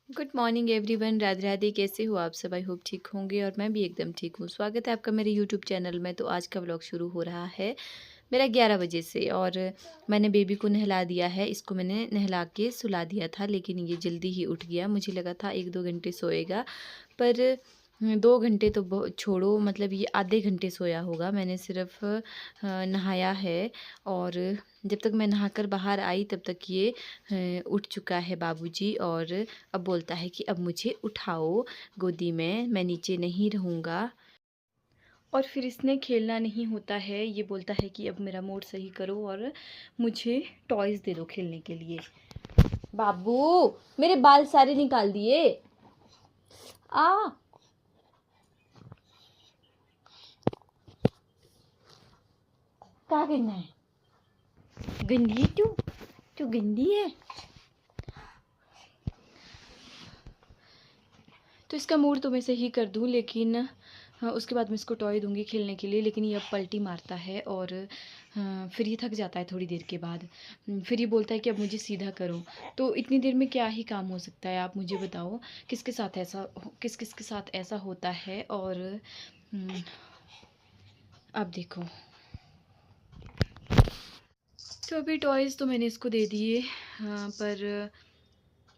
Good morning everyone. Radhe Radhe. कैसे हो आप सब? आई होप ठीक होंगे और मैं भी एकदम ठीक हूँ। स्वागत है आपका मेरे यूट्यूब चैनल में। तो आज का व्लॉग शुरू हो रहा है मेरा 11 बजे से और मैंने बेबी को नहला दिया है। इसको मैंने नहला के सुला दिया था, लेकिन ये जल्दी ही उठ गया। मुझे लगा था 1-2 घंटे सोएगा, पर 2 घंटे तो छोड़ो, मतलब ये आधे घंटे सोया होगा। मैंने सिर्फ नहाया है और जब तक मैं नहाकर बाहर आई तब तक ये उठ चुका है बाबूजी। और अब बोलता है कि अब मुझे उठाओ गोदी में, मैं नीचे नहीं रहूँगा। और फिर इसने खेलना नहीं होता है। ये बोलता है कि अब मेरा मूड सही करो और मुझे टॉयज़ दे दो खेलने के लिए। बाबू, मेरे बाल सारे निकाल दिए। आ क्या करना है? गंदी है तू गंदी है। तो इसका मूड तो मैं सही कर दूँ, लेकिन हाँ, उसके बाद मैं इसको टॉय दूँगी खेलने के लिए। लेकिन ये अब पलटी मारता है और फिर ये थक जाता है थोड़ी देर के बाद। फिर ये बोलता है कि अब मुझे सीधा करो। तो इतनी देर में क्या ही काम हो सकता है, आप मुझे बताओ। किस किस के साथ ऐसा होता है। और अब देखो, तो अभी टॉयज़ तो मैंने इसको दे दिए। हाँ, पर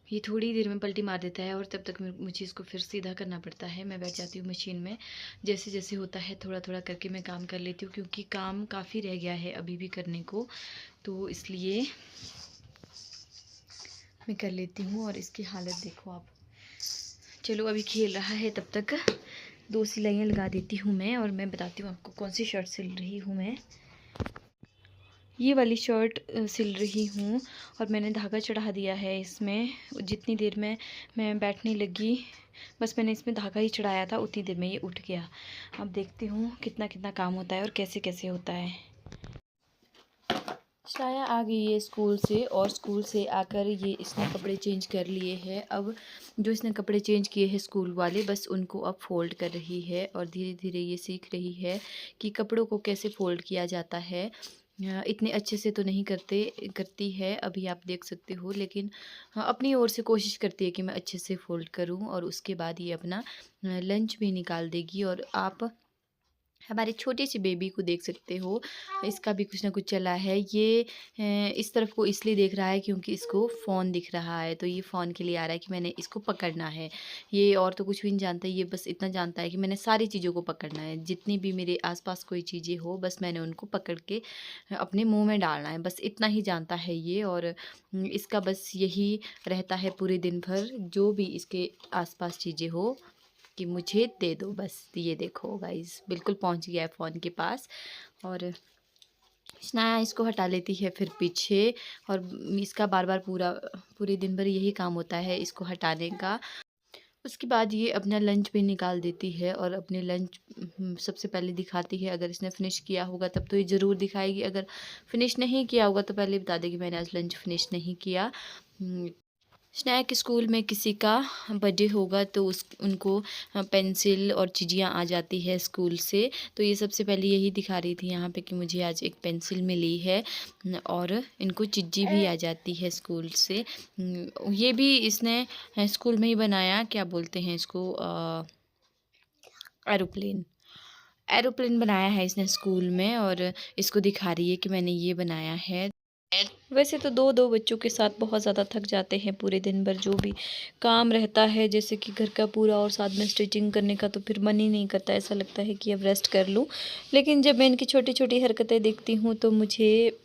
ये थोड़ी देर में पलटी मार देता है और तब तक मुझे इसको फिर सीधा करना पड़ता है। मैं बैठ जाती हूँ मशीन में। जैसे जैसे होता है थोड़ा थोड़ा करके मैं काम कर लेती हूँ, क्योंकि काम काफ़ी रह गया है अभी भी करने को, तो इसलिए मैं कर लेती हूँ। और इसकी हालत देखो आप। चलो, अभी खेल रहा है तब तक 2 सिलाइयाँ लगा देती हूँ मैं, और मैं बताती हूँ आपको कौन सी शर्ट सिल रही हूँ मैं। ये वाली शर्ट सिल रही हूँ और मैंने धागा चढ़ा दिया है इसमें। जितनी देर में मैं बैठने लगी, बस मैंने इसमें धागा ही चढ़ाया था, उतनी देर में ये उठ गया। अब देखती हूँ कितना कितना काम होता है और कैसे कैसे होता है। श्राया आ गई है स्कूल से, और स्कूल से आकर ये इसने कपड़े चेंज कर लिए हैं। अब जो इसने कपड़े चेंज किए हैं स्कूल वाले, बस उनको अब फ़ोल्ड कर रही है और धीरे धीरे ये सीख रही है कि कपड़ों को कैसे फ़ोल्ड किया जाता है। इतने अच्छे से तो नहीं करती है अभी, आप देख सकते हो, लेकिन हाँ, अपनी ओर से कोशिश करती है कि मैं अच्छे से फ़ोल्ड करूं। और उसके बाद ये अपना लंच भी निकाल देगी। और आप हमारे छोटे से बेबी को देख सकते हो, इसका भी कुछ ना कुछ चला है। ये इस तरफ को इसलिए देख रहा है क्योंकि इसको फ़ोन दिख रहा है, तो ये फ़ोन के लिए आ रहा है कि मैंने इसको पकड़ना है। ये और तो कुछ भी नहीं जानता, ये बस इतना जानता है कि मैंने सारी चीज़ों को पकड़ना है। जितनी भी मेरे आसपास कोई चीज़ें हो, बस मैंने उनको पकड़ के अपने मुंह में डालना है, बस इतना ही जानता है ये। और इसका बस यही रहता है पूरे दिन भर, जो भी इसके आसपास चीज़ें हो कि मुझे दे दो बस। ये देखो गाइस, बिल्कुल पहुंच गया है फ़ोन के पास। और स्नाया इसको हटा लेती है फिर पीछे, और इसका बार बार पूरे दिन भर यही काम होता है, इसको हटाने का। उसके बाद ये अपना लंच भी निकाल देती है और अपने लंच सबसे पहले दिखाती है। अगर इसने फ़िनिश किया होगा तब तो ये ज़रूर दिखाएगी, अगर फ़िनिश नहीं किया होगा तो पहले बता देगी मैंने आज लंच फ़िनिश नहीं किया। स्नैक स्कूल में किसी का बर्थडे होगा तो उनको पेंसिल और चीज़ियाँ आ जाती है स्कूल से, तो ये सबसे पहले यही दिखा रही थी यहाँ पे कि मुझे आज एक पेंसिल मिली है। और इनको चिज्जी भी आ जाती है स्कूल से। ये भी इसने स्कूल में ही बनाया, क्या बोलते हैं इसको, एरोप्लेन। एरोप्लेन बनाया है इसने स्कूल में, और इसको दिखा रही है कि मैंने ये बनाया है। वैसे तो दो दो बच्चों के साथ बहुत ज़्यादा थक जाते हैं पूरे दिन भर, जो भी काम रहता है, जैसे कि घर का पूरा और साथ में स्टिचिंग करने का, तो फिर मन ही नहीं करता, ऐसा लगता है कि अब रेस्ट कर लूँ। लेकिन जब मैं इनकी छोटी छोटी हरकतें देखती हूँ तो मुझे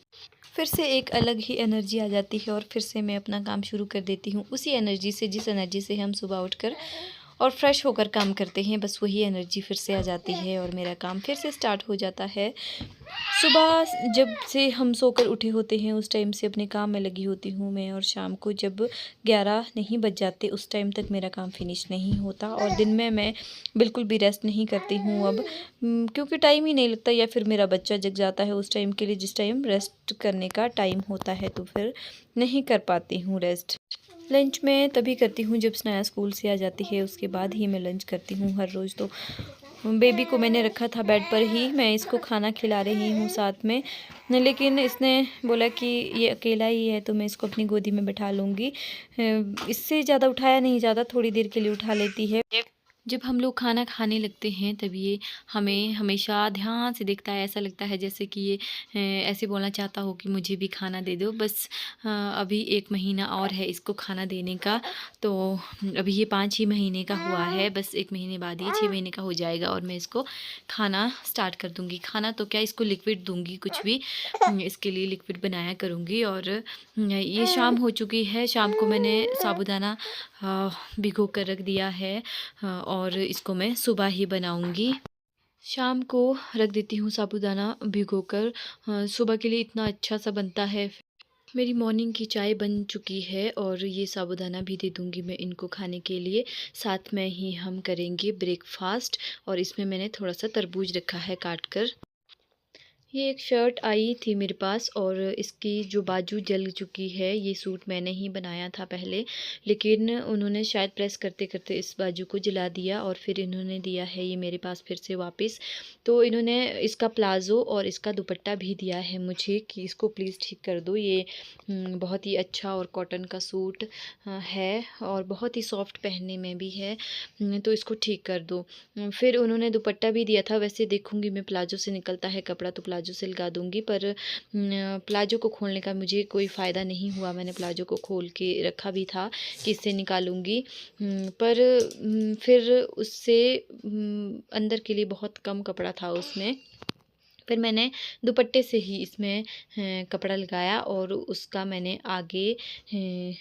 फिर से एक अलग ही एनर्जी आ जाती है, और फिर से मैं अपना काम शुरू कर देती हूँ उसी एनर्जी से, जिस एनर्जी से हम सुबह उठकर और फ्रेश होकर काम करते हैं। बस वही एनर्जी फिर से आ जाती है और मेरा काम फिर से स्टार्ट हो जाता है। सुबह जब से हम सोकर उठे होते हैं उस टाइम से अपने काम में लगी होती हूँ मैं, और शाम को जब 11 नहीं बज जाते उस टाइम तक मेरा काम फिनिश नहीं होता। और दिन में मैं बिल्कुल भी रेस्ट नहीं करती हूँ अब, क्योंकि टाइम ही नहीं लगता, या फिर मेरा बच्चा जग जाता है उस टाइम के लिए जिस टाइम रेस्ट करने का टाइम होता है, तो फिर नहीं कर पाती हूँ रेस्ट। लंच मैं तभी करती हूँ जब स्नाया स्कूल से आ जाती है, उसके बाद ही मैं लंच करती हूँ हर रोज़। तो बेबी को मैंने रखा था बेड पर ही, मैं इसको खाना खिला रही हूँ साथ में, लेकिन इसने बोला कि ये अकेला ही है तो मैं इसको अपनी गोदी में बैठा लूँगी। इससे ज़्यादा उठाया नहीं जाता, थोड़ी देर के लिए उठा लेती है। जब हम लोग खाना खाने लगते हैं तब ये हमें हमेशा ध्यान से देखता है, ऐसा लगता है जैसे कि ये ऐसे बोलना चाहता हो कि मुझे भी खाना दे दो। बस अभी 1 महीना और है इसको खाना देने का, तो अभी ये 5 ही महीने का हुआ है, बस 1 महीने बाद ये 6 महीने का हो जाएगा और मैं इसको खाना स्टार्ट कर दूँगी। खाना तो क्या, इसको लिक्विड दूँगी, कुछ भी इसके लिए लिक्विड बनाया करूँगी। और ये शाम हो चुकी है, शाम को मैंने साबूदाना भिगो कर रख दिया है और इसको मैं सुबह ही बनाऊंगी। शाम को रख देती हूँ साबूदाना भिगोकर, सुबह के लिए इतना अच्छा सा बनता है। मेरी मॉर्निंग की चाय बन चुकी है और ये साबूदाना भी दे दूँगी मैं इनको खाने के लिए। साथ में ही हम करेंगे ब्रेकफास्ट और इसमें मैंने थोड़ा सा तरबूज रखा है काट कर। ये एक शर्ट आई थी मेरे पास और इसकी जो बाजू जल चुकी है, ये सूट मैंने ही बनाया था पहले, लेकिन उन्होंने शायद प्रेस करते करते इस बाजू को जला दिया और फिर इन्होंने दिया है ये मेरे पास फिर से वापस। तो इन्होंने इसका प्लाज़ो और इसका दुपट्टा भी दिया है मुझे कि इसको प्लीज़ ठीक कर दो। ये बहुत ही अच्छा और कॉटन का सूट है और बहुत ही सॉफ्ट पहनने में भी है, तो इसको ठीक कर दो। फिर उन्होंने दुपट्टा भी दिया था। वैसे देखूँगी मैं, प्लाज़ो से निकलता है कपड़ा तो प्लाज़ो से लगा दूँगी, पर प्लाज़ो को खोलने का मुझे कोई फ़ायदा नहीं हुआ। मैंने प्लाज़ो को खोल के रखा भी था कि इससे निकालूँगी, पर फिर उससे अंदर के लिए बहुत कम कपड़ा था उसमें। फिर मैंने दुपट्टे से ही इसमें कपड़ा लगाया और उसका मैंने आगे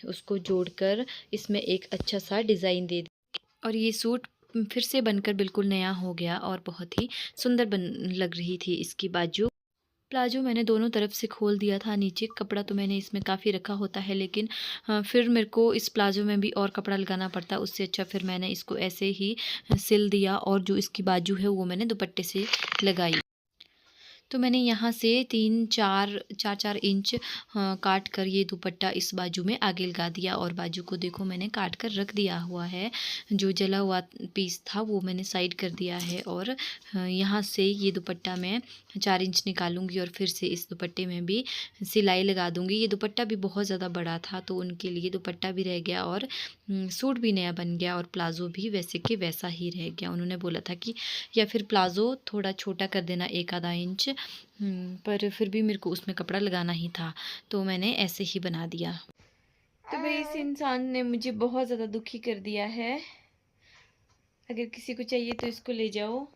उसको जोड़कर इसमें एक अच्छा सा डिज़ाइन दे दिया और ये सूट फिर से बनकर बिल्कुल नया हो गया और बहुत ही सुंदर बन लग रही थी इसकी बाजू। प्लाजो मैंने दोनों तरफ से खोल दिया था, नीचे कपड़ा तो मैंने इसमें काफ़ी रखा होता है, लेकिन फिर मेरे को इस प्लाजो में भी और कपड़ा लगाना पड़ता, उससे अच्छा फिर मैंने इसको ऐसे ही सिल दिया और जो इसकी बाजू है वो मैंने दुपट्टे से लगाई। तो मैंने यहाँ से 4 इंच काट कर ये दुपट्टा इस बाजू में आगे लगा दिया और बाजू को देखो मैंने काट कर रख दिया हुआ है। जो जला हुआ पीस था वो मैंने साइड कर दिया है और यहाँ से ये दुपट्टा मैं 4 इंच निकालूंगी और फिर से इस दुपट्टे में भी सिलाई लगा दूंगी। ये दुपट्टा भी बहुत ज़्यादा बड़ा था तो उनके लिए दुपट्टा भी रह गया और सूट भी नया बन गया और प्लाज़ो भी वैसे के वैसा ही रह गया। उन्होंने बोला था कि या फिर प्लाज़ो थोड़ा छोटा कर देना 1 आधा इंच, पर फिर भी मेरे को उसमें कपड़ा लगाना ही था तो मैंने ऐसे ही बना दिया। तो भाई इस इंसान ने मुझे बहुत ज़्यादा दुखी कर दिया है। अगर किसी को चाहिए तो इसको ले जाओ।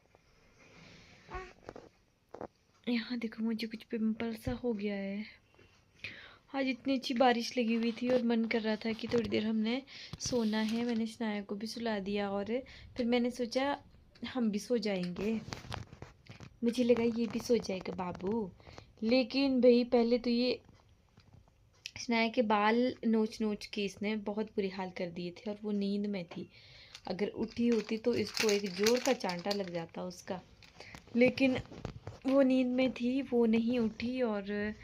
यहाँ देखो मुझे कुछ पिंपल सा हो गया है। आज इतनी अच्छी बारिश लगी हुई थी और मन कर रहा था कि थोड़ी देर हमने सोना है। मैंने शनाया को भी सुला दिया और फिर मैंने सोचा हम भी सो जाएंगे। मुझे लगा ये भी सो जाएगा बाबू, लेकिन भाई पहले तो ये शनाया के बाल नोच नोच के इसने बहुत बुरी हाल कर दिए थे और वो नींद में थी। अगर उठी होती तो इसको एक जोर का चांटा लग जाता उसका, लेकिन वो नींद में थी, वो नहीं उठी और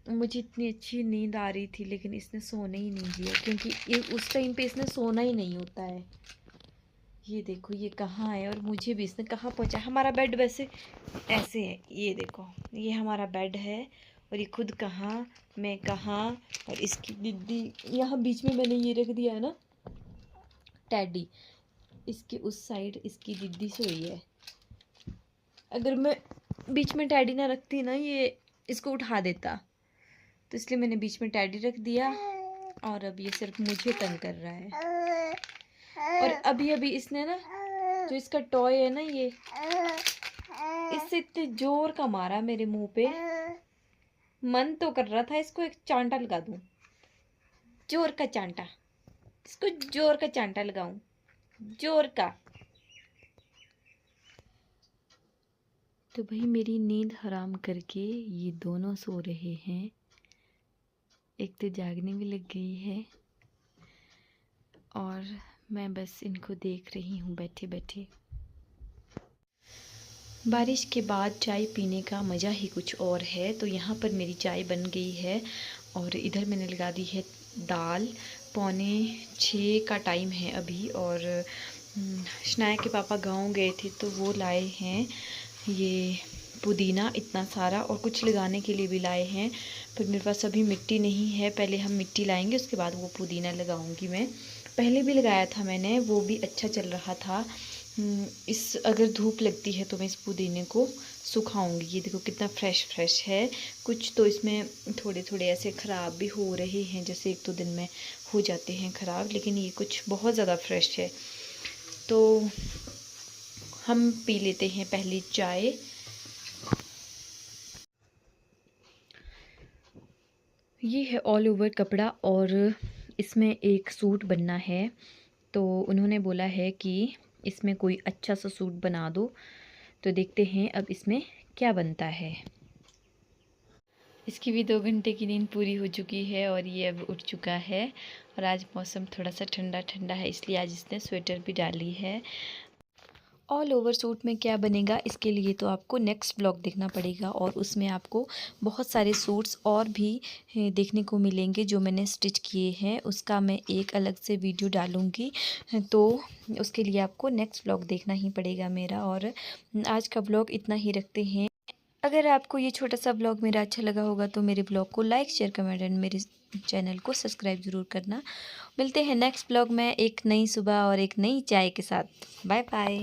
मुझे इतनी अच्छी नींद आ रही थी लेकिन इसने सोने ही नहीं दिया, क्योंकि ये उस टाइम पे इसने सोना ही नहीं होता है। ये देखो ये कहाँ है और मुझे भी इसने कहाँ पहुँचा। हमारा बेड वैसे ऐसे है, ये देखो ये हमारा बेड है और ये खुद कहाँ मैं कहाँ, और इसकी दीदी यहाँ बीच में मैंने ये रख दिया है ना टैडी, इसके उस साइड इसकी दीदी सोई है। अगर मैं बीच में टैडी ना रखती ना ये इसको उठा देता, तो इसलिए मैंने बीच में टैडी रख दिया और अब ये सिर्फ मुझे तंग कर रहा है। और अभी अभी इसने ना जो इसका टॉय है ना ये, इससे इतने जोर का मारा मेरे मुंह पे, मन तो कर रहा था इसको एक चांटा लगा दूं, जोर का चांटा, इसको जोर का चांटा लगाऊं, जोर का। तो भाई मेरी नींद हराम करके ये दोनों सो रहे हैं। एक तो जागने भी लग गई है और मैं बस इनको देख रही हूँ बैठे बैठे। बारिश के बाद चाय पीने का मज़ा ही कुछ और है। तो यहाँ पर मेरी चाय बन गई है और इधर मैंने लगा दी है दाल। 5:45 का टाइम है अभी और शनाया के पापा गांव गए थे तो वो लाए हैं ये पुदीना इतना सारा, और कुछ लगाने के लिए भी लाए हैं, पर मेरे पास अभी मिट्टी नहीं है। पहले हम मिट्टी लाएंगे, उसके बाद वो पुदीना लगाऊंगी मैं। पहले भी लगाया था मैंने, वो भी अच्छा चल रहा था। इस अगर धूप लगती है तो मैं इस पुदीने को सुखाऊंगी। ये देखो कितना फ्रेश फ्रेश है। कुछ तो इसमें थोड़े थोड़े ऐसे ख़राब भी हो रहे हैं, जैसे 1-2 दिन में हो जाते हैं ख़राब, लेकिन ये कुछ बहुत ज़्यादा फ्रेश है। तो हम पी लेते हैं पहले चाय। ये है ऑल ओवर कपड़ा और इसमें एक सूट बनना है। तो उन्होंने बोला है कि इसमें कोई अच्छा सा सूट बना दो। तो देखते हैं अब इसमें क्या बनता है। इसकी भी 2 घंटे की नींद पूरी हो चुकी है और ये अब उठ चुका है। और आज मौसम थोड़ा सा ठंडा ठंडा है, इसलिए आज इसने स्वेटर भी डाली है। ऑल ओवर सूट में क्या बनेगा, इसके लिए तो आपको नेक्स्ट ब्लॉग देखना पड़ेगा, और उसमें आपको बहुत सारे सूट्स और भी देखने को मिलेंगे जो मैंने स्टिच किए हैं। उसका मैं एक अलग से वीडियो डालूँगी, तो उसके लिए आपको नेक्स्ट ब्लॉग देखना ही पड़ेगा मेरा। और आज का ब्लॉग इतना ही रखते हैं। अगर आपको ये छोटा सा ब्लॉग मेरा अच्छा लगा होगा तो मेरे ब्लॉग को लाइक शेयर कमेंट एंड मेरे चैनल को सब्सक्राइब ज़रूर करना। मिलते हैं नेक्स्ट ब्लॉग में एक नई सुबह और एक नई चाय के साथ। Bye bye.